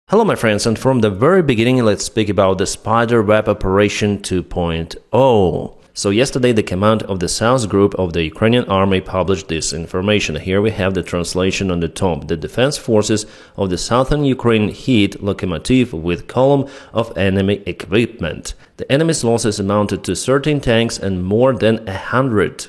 Hello my friends, and from the very beginning let's speak about the Spiderweb Operation 2.0. So yesterday the command of the South Group of the Ukrainian army published this information. Here we have the translation on the top. The defense forces of the southern Ukraine hit locomotive with column of enemy equipment. The enemy's losses amounted to 13 tanks and more than 100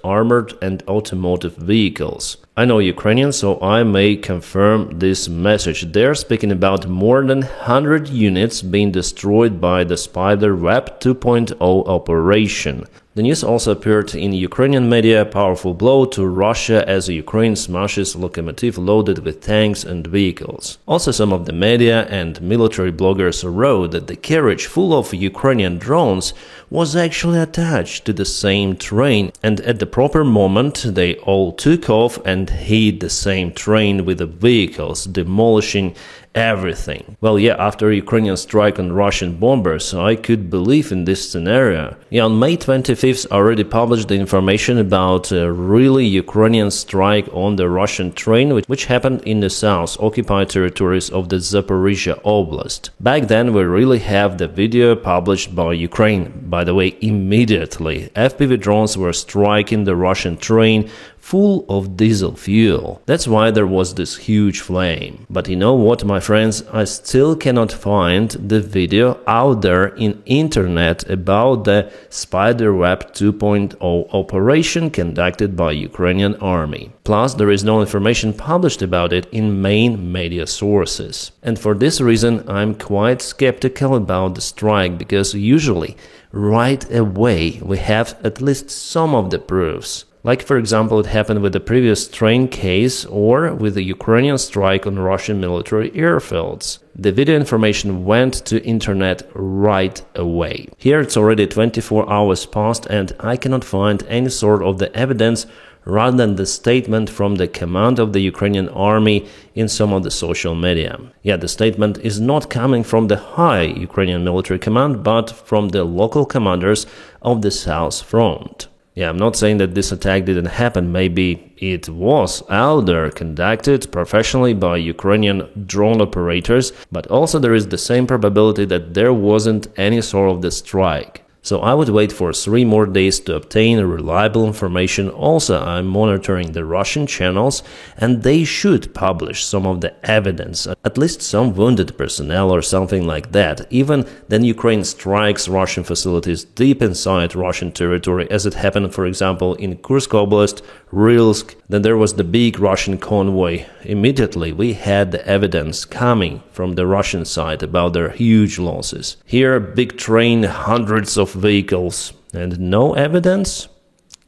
armored and automotive vehicles. I know Ukrainian, so I may confirm this message. They're speaking about more than 100 units being destroyed by the Spiderweb 2.0 operation. The news also appeared in Ukrainian media, powerful blow to Russia as Ukraine smashes locomotive loaded with tanks and vehicles. Also some of the media and military bloggers wrote that the carriage full of Ukrainian drones was actually attached to the same train, and at the proper moment they all took off and hit the same train with the vehicles, demolishing everything. Well, yeah, after Ukrainian strike on Russian bombers, I could believe in this scenario. Yeah, on May 25th, I already published the information about a really Ukrainian strike on the Russian train, which happened in the south, occupied territories of the Zaporizhia Oblast. Back then, we really have the video published by Ukraine. By the way, immediately, FPV drones were striking the Russian train full of diesel fuel. That's why there was this huge flame. But you know what, my friends, I still cannot find the video out there in internet about the Spiderweb 2.0 operation conducted by Ukrainian army. Plus, there is no information published about it in main media sources. And for this reason, I'm quite skeptical about the strike, because usually, right away, we have at least some of the proofs. Like, for example, it happened with the previous train case or with the Ukrainian strike on Russian military airfields. The video information went to internet right away. Here it's already 24 hours past and I cannot find any sort of the evidence rather than the statement from the command of the Ukrainian army in some of the social media. Yeah, the statement is not coming from the high Ukrainian military command, but from the local commanders of the South Front. Yeah, I'm not saying that this attack didn't happen. Maybe it was out there, conducted professionally by Ukrainian drone operators, but also there is the same probability that there wasn't any sort of the strike. So I would wait for 3 more days to obtain reliable information. Also, I'm monitoring the Russian channels, and they should publish some of the evidence, at least some wounded personnel or something like that. Even then Ukraine strikes Russian facilities deep inside Russian territory, as it happened, for example, in Kursk Oblast, Rilsk. Then there was the big Russian convoy. Immediately we had the evidence coming from the Russian side about their huge losses. Here, big train, hundreds of vehicles, and no evidence?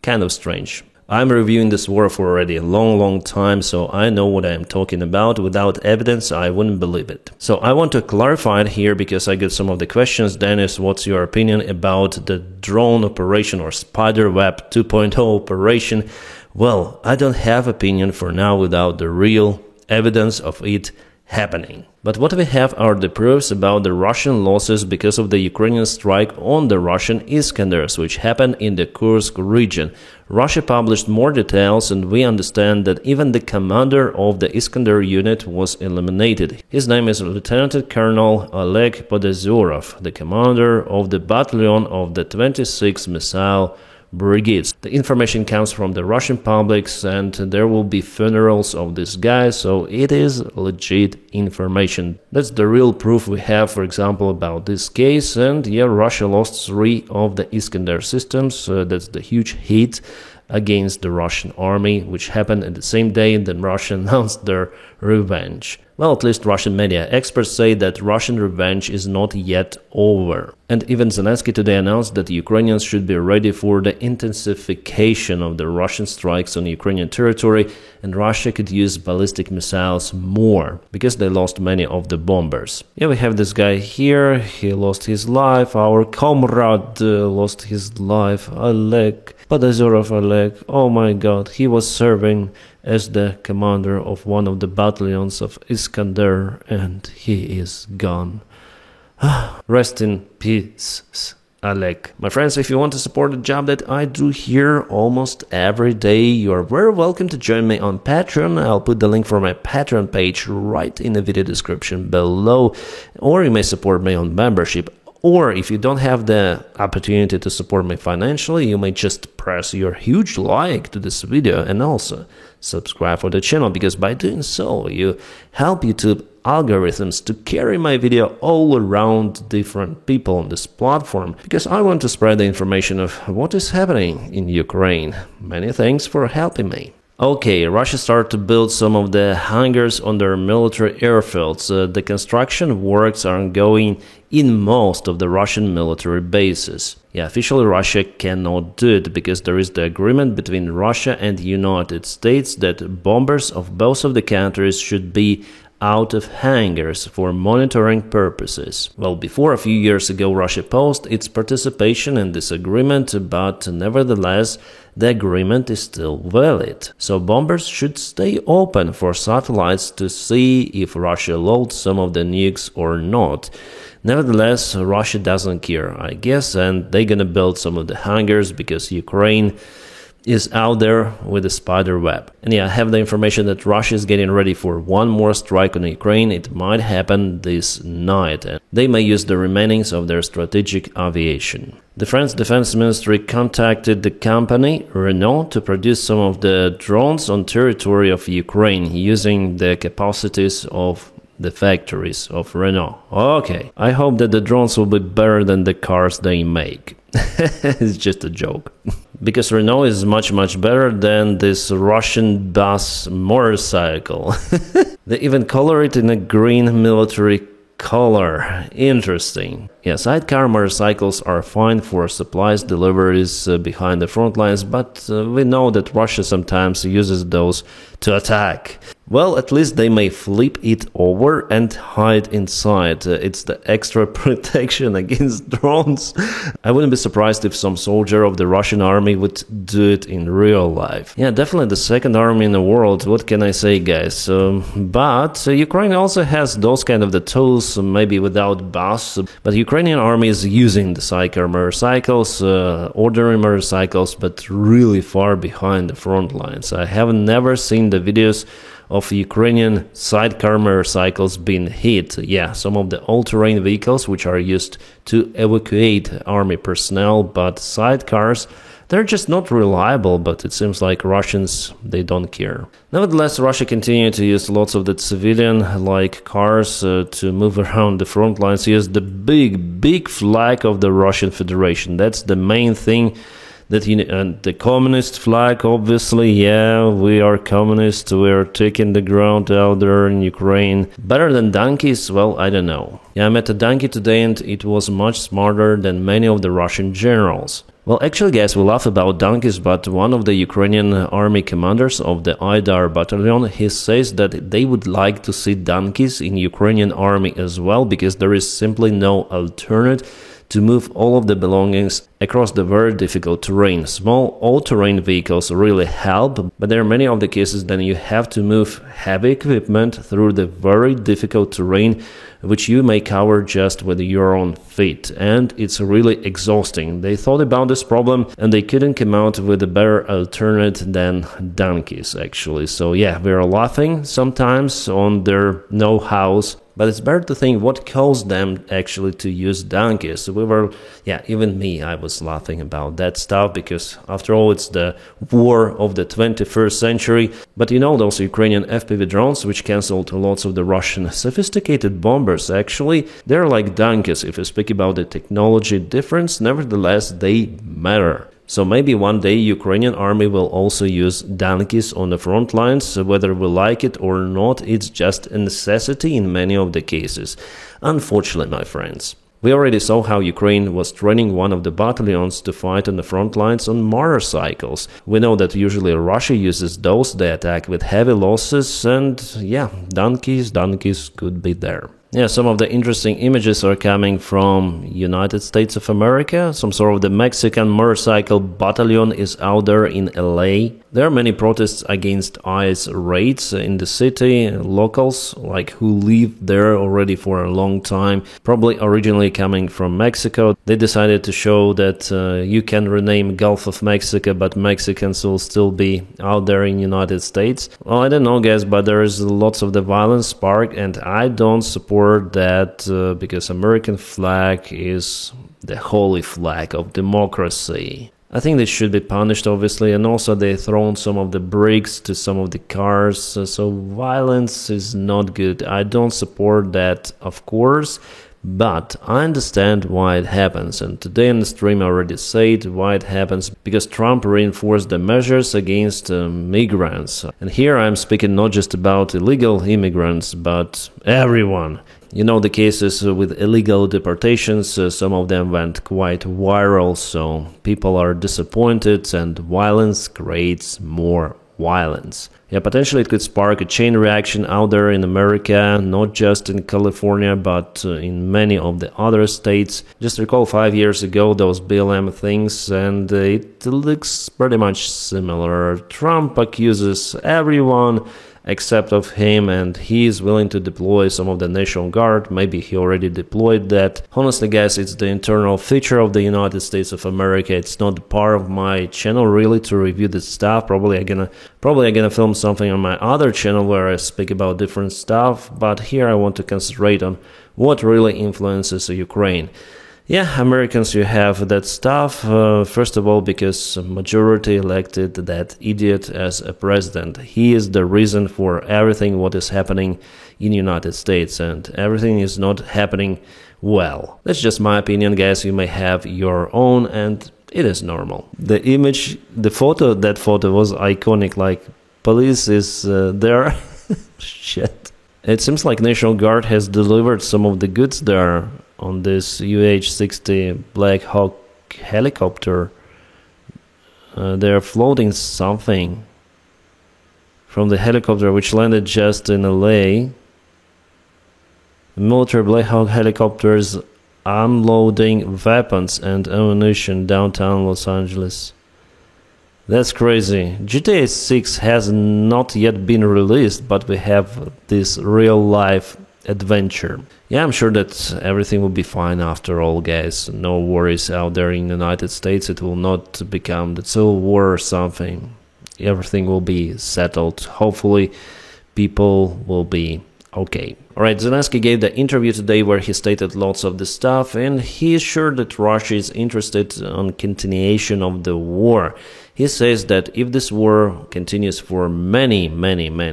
Kind of strange. I'm reviewing this war for already a long time, so I know what I am talking about. Without evidence, I wouldn't believe it. So I want to clarify it here because I get some of the questions. Dennis, what's your opinion about the drone operation or Spiderweb 2.0 operation? Well, I don't have opinion for now without the real evidence of it happening. But what we have are the proofs about the Russian losses because of the Ukrainian strike on the Russian Iskanders, which happened in the Kursk region. Russia published more details, and we understand that even the commander of the Iskander unit was eliminated. His name is Lieutenant Colonel Oleg Podozorov, the commander of the battalion of the 26th Missile Brigades. The information comes from the Russian publics, and there will be funerals of this guy, so it is legit information. That's the real proof we have, for example, about this case. And yeah, Russia lost 3 of the Iskander systems. That's the huge hit against the Russian army, which happened at the same day that Russia announced their revenge. Well, at least Russian media experts say that Russian revenge is not yet over. And even Zelensky today announced that Ukrainians should be ready for the intensification of the Russian strikes on Ukrainian territory, and Russia could use ballistic missiles more, because they lost many of the bombers. Yeah, we have this guy here, he lost his life, our comrade lost his life, Oleg Podozorov. Oh my god, he was serving as the commander of one of the battalions of Iskander, and he is gone. Rest in peace. Alec. My friends, if you want to support the job that I do here almost every day, you are very welcome to join me on Patreon. I'll put the link for my Patreon page right in the video description below, or you may support me on membership. Or if you don't have the opportunity to support me financially, you may just press your huge like to this video and also subscribe for the channel, because by doing so, you help YouTube algorithms to carry my video all around different people on this platform, because I want to spread the information of what is happening in Ukraine. Many thanks for helping me. Okay, Russia started to build some of the hangars on their military airfields. The construction works are ongoing in most of the Russian military bases. Yeah, officially Russia cannot do it because there is the agreement between Russia and the United States that bombers of both of the countries should be out of hangars for monitoring purposes. Well, before a few years ago, Russia paused its participation in this agreement, but nevertheless, the agreement is still valid. So bombers should stay open for satellites to see if Russia loads some of the nukes or not. Nevertheless, Russia doesn't care, I guess, and they're gonna build some of the hangars because Ukraine is out there with the Spiderweb. And yeah, I have the information that Russia is getting ready for one more strike on Ukraine. It might happen this night, and they may use the remainings of their strategic aviation. The French Defense Ministry contacted the company Renault to produce some of the drones on territory of Ukraine using the capacities of the factories of Renault. Okay, I hope that the drones will be better than the cars they make. It's just a joke. Because Renault is much better than this Russian bus motorcycle. They even color it in a green military color. Interesting. Yeah, sidecar motorcycles are fine for supplies deliveries behind the front lines, but we know that Russia sometimes uses those to attack. Well, at least they may flip it over and hide inside. It's the extra protection against drones. I wouldn't be surprised if some soldier of the Russian army would do it in real life. Yeah, definitely the second army in the world. What can I say, guys? But Ukraine also has those kind of the tools, maybe without bus. But Ukrainian army is using the sidecar motorcycles, ordinary motorcycles, but really far behind the front lines. I have never seen the videos of Ukrainian sidecar motorcycles being hit. Yeah, some of the all-terrain vehicles which are used to evacuate army personnel, but sidecars, they're just not reliable, but it seems like Russians, they don't care. Nevertheless, Russia continued to use lots of the civilian-like cars to move around the front lines, use the big flag of the Russian Federation. That's the main thing. That and the communist flag, obviously, yeah, we are communists, we are taking the ground out there in Ukraine. Better than donkeys? Well, I don't know. Yeah, I met a donkey today and it was much smarter than many of the Russian generals. Well, actually, guys, we laugh about donkeys, but one of the Ukrainian army commanders of the Aidar battalion, he says that they would like to see donkeys in Ukrainian army as well, because there is simply no alternative to move all of the belongings across the very difficult terrain. Small all-terrain vehicles really help, but there are many of the cases that you have to move heavy equipment through the very difficult terrain, which you may cover just with your own feet, and it's really exhausting. They thought about this problem and they couldn't come out with a better alternative than donkeys, actually. So yeah, we're laughing sometimes on their know-hows, but it's better to think what caused them actually to use donkeys. So we were, yeah, even me, I was laughing about that stuff, because after all, it's the war of the 21st century. But you know, those Ukrainian FPV drones, which cancelled lots of the Russian sophisticated bombers, actually, they're like donkeys. If you speak about the technology difference, nevertheless, they matter. So maybe one day Ukrainian army will also use donkeys on the front lines. Whether we like it or not, it's just a necessity in many of the cases. Unfortunately, my friends. We already saw how Ukraine was training one of the battalions to fight on the front lines on motorcycles. We know that usually Russia uses those, they attack with heavy losses, and yeah, donkeys could be there. Yeah, some of the interesting images are coming from United States of America. Some sort of the Mexican motorcycle battalion is out there in LA. There are many protests against ICE raids in the city. Locals, like who live there already for a long time, probably originally coming from Mexico, they decided to show that you can rename Gulf of Mexico, but Mexicans will still be out there in United States. Well, I don't know, guys, but there is lots of the violence spark, and I don't support that because American flag is the holy flag of democracy. I think they should be punished, obviously, and also they thrown some of the bricks to some of the cars, so violence is not good. I don't support that, of course, but I understand why it happens, and today in the stream I already said why it happens, because Trump reinforced the measures against migrants. And here I'm speaking not just about illegal immigrants, but everyone. You know the cases with illegal deportations, some of them went quite viral, so people are disappointed and violence creates more violence. Yeah, potentially it could spark a chain reaction out there in America, not just in California, but in many of the other states. Just recall 5 years ago those BLM things, and it looks pretty much similar. Trump accuses everyone except of him, and he is willing to deploy some of the National Guard. Maybe he already deployed that. Honestly, guys, it's the internal feature of the United States of America. It's not part of my channel really to review this stuff. Probably I'm gonna film something on my other channel where I speak about different stuff, but here I want to concentrate on what really influences Ukraine. Yeah, Americans, you have that stuff. First of all, because majority elected that idiot as a president. He is the reason for everything what is happening in the United States, and everything is not happening well. That's just my opinion, guys. You may have your own, and it is normal. The image, that photo was iconic, like police is there. Shit. It seems like National Guard has delivered some of the goods there on this UH-60 Black Hawk helicopter. They're floating something from the helicopter which landed just in LA. Military Black Hawk helicopters unloading weapons and ammunition downtown Los Angeles. That's crazy. GTA 6 has not yet been released, but we have this real-life adventure. Yeah, I'm sure that everything will be fine after all, guys. No worries out there in the United States. It will not become the Civil War or something. Everything will be settled. Hopefully, people will be okay. Alright, Zelensky gave the interview today where he stated lots of the stuff, and he is sure that Russia is interested on continuation of the war. He says that if this war continues for many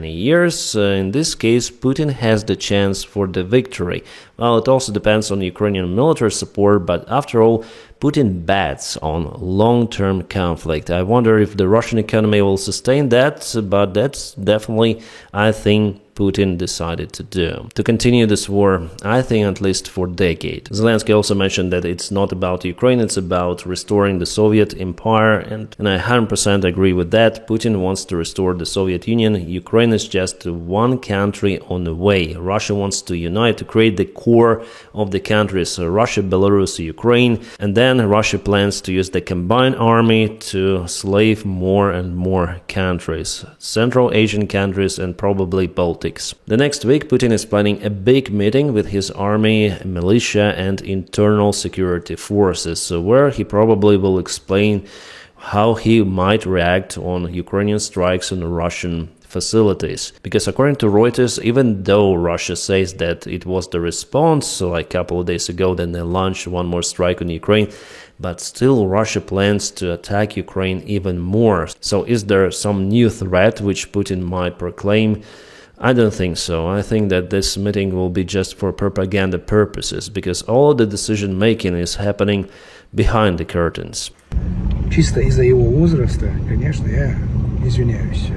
years, in this case, Putin has the chance for the victory. Well, it also depends on Ukrainian military support, but after all, Putin bets on long-term conflict. I wonder if the Russian economy will sustain that, but that's definitely, I think, Putin decided to do. To continue this war, I think at least for a decade. Zelensky also mentioned that it's not about Ukraine, it's about restoring the Soviet Empire, and I 100% agree with that. Putin wants to restore the Soviet Union. Ukraine is just one country on the way. Russia wants to unite, to create the core of the countries, Russia, Belarus, Ukraine, and then Russia plans to use the combined army to slave more and more countries, Central Asian countries and probably Baltic. The next week, Putin is planning a big meeting with his army, militia, and internal security forces, where he probably will explain how he might react on Ukrainian strikes on Russian facilities. Because according to Reuters, even though Russia says that it was the response, like a couple of days ago, then they launched one more strike on Ukraine, but still Russia plans to attack Ukraine even more. So is there some new threat which Putin might proclaim? I don't think so. I think that this meeting will be just for propaganda purposes, because all the decision making is happening behind the curtains. Чисто из-за его возраста, конечно, я извиняюсь.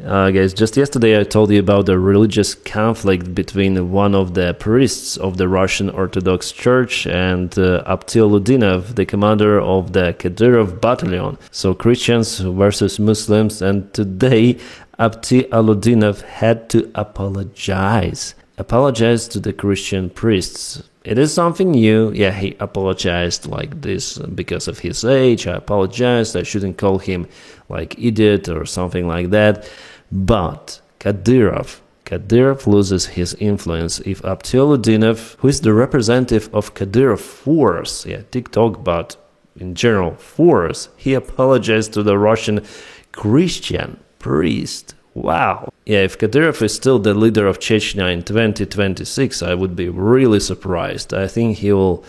Guys, just yesterday I told you about the religious conflict between one of the priests of the Russian Orthodox Church and Davydov, the commander of the Kadyrov battalion. So Christians versus Muslims, and today Davydov had to apologize. apologized to the Christian priests. It is something new. Yeah, he apologized like this because of his age. I apologized. I shouldn't call him like idiot or something like that. But Kadyrov loses his influence if Abduludinov, who is the representative of Kadyrov force, TikTok, but in general force, he apologized to the Russian Christian priest. Wow. Yeah, if Kadyrov is still the leader of Chechnya in 2026, I would be really surprised. I think he will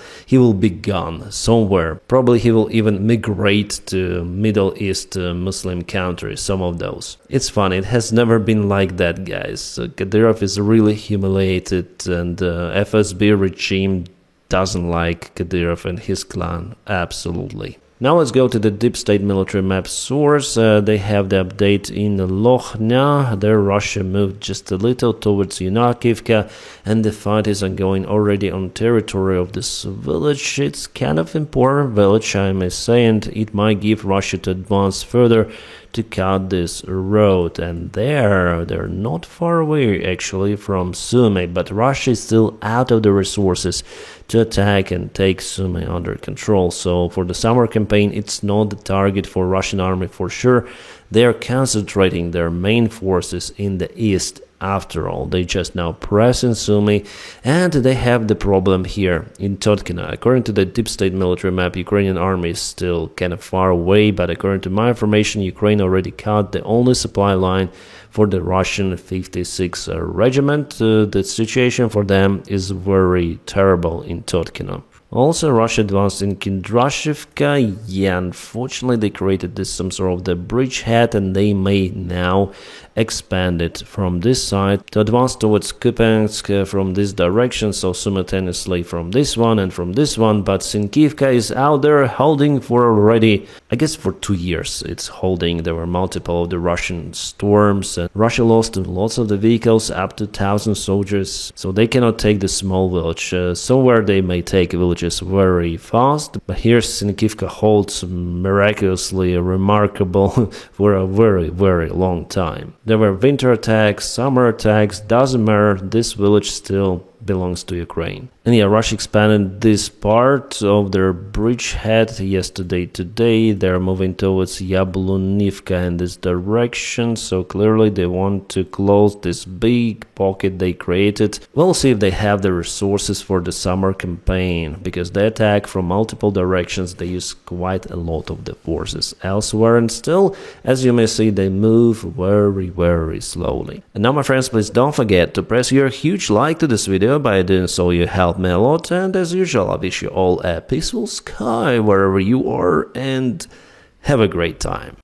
be gone somewhere. Probably he will even migrate to Middle East Muslim countries, some of those. It's funny, it has never been like that, guys. Kadyrov is really humiliated, and FSB regime doesn't like Kadyrov and his clan, absolutely. Now let's go to the deep state military map source. They have the update in Lochna. There Russia moved just a little towards Yunakivka, and the fight is ongoing already on territory of this village. It's kind of important village, I may say, and it might give Russia to advance further to cut this road. And they're not far away actually from Sumy, but Russia is still out of the resources to attack and take Sumy under control. So for the summer campaign, it's not the target for Russian army for sure. They are concentrating their main forces in the east. After all, they just now press in Sumy, and they have the problem here in Totkina. According to the deep state military map, Ukrainian army is still kind of far away, but according to my information, Ukraine already cut the only supply line for the Russian 56 regiment. The situation for them is very terrible in Totkina. Also, Russia advanced in Kindrashivka. Yeah, unfortunately, they created some sort of the bridgehead, and they may now expand it from this side to advance towards Kupiansk from this direction, so simultaneously from this one and from this one. But Sinkivka is out there holding for already, I guess, for 2 years. It's holding. There were multiple of the Russian storms, and Russia lost lots of the vehicles, up to 1,000 soldiers, so they cannot take the small village. Somewhere they may take villages very fast, but here Sinkivka holds miraculously remarkable for a very, very long time. There were winter attacks, summer attacks, doesn't matter, this village still belongs to Ukraine. And yeah, Russia expanded this part of their bridgehead yesterday. Today they're moving towards Yablunivka in this direction, so clearly they want to close this big pocket they created. We'll see if they have the resources for the summer campaign, because they attack from multiple directions. They use quite a lot of the forces elsewhere, and still, as you may see, they move very, very slowly. And now, my friends, please don't forget to press your huge like to this video. By doing so, you help me a lot, and as usual, I wish you all a peaceful sky wherever you are, and have a great time.